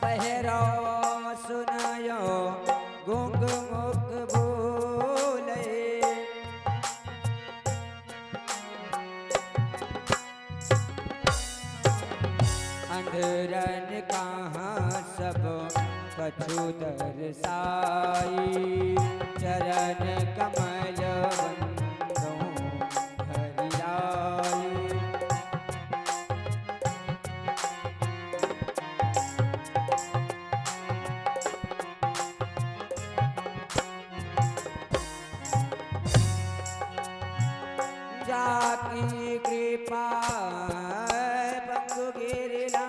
पहरो सुनायो गुंग मुख बोले अंधरन कहाँ सब कछु दरसाई चरण कमल बंदो हरियाई जाकी कृपा पंगु गिरला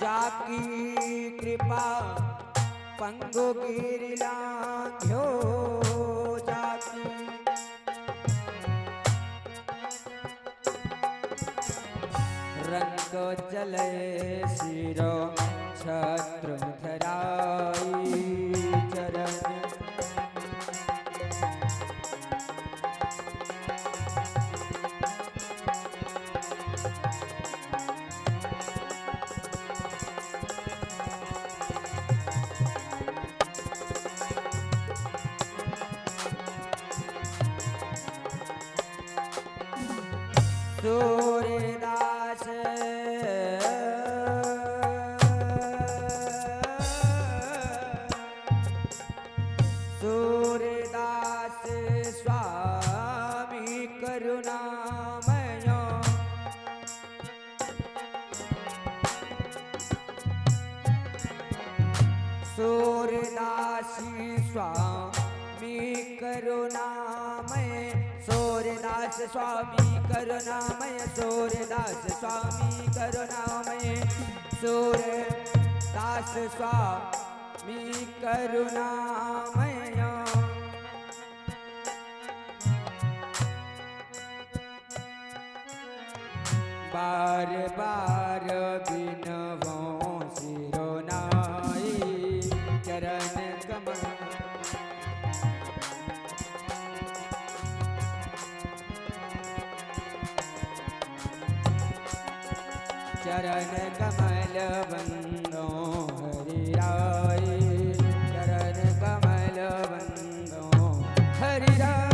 जाकी कृपा पंगु गिरला घ्यो जाकी रंग चले सिरो छत्र धराई चरण सूर्यदास सूर्यदास स्वामी करुणामय सूर्यदासी स्वामी करुणामय सूर्यदास स्वामी करुणामय सूर्यदास स्वामी करुणामय सूर्यदास स्वामी करुणामय बार बार बिनवो सिरो नाई चरण कमल चरण कमल बंदो हरिराय चरण कमल बंदो हरिराय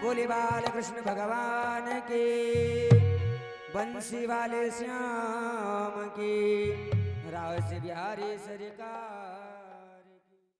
बोले बाल कृष्ण भगवान की बंसी वाले श्याम की रास बिहारी सरकार।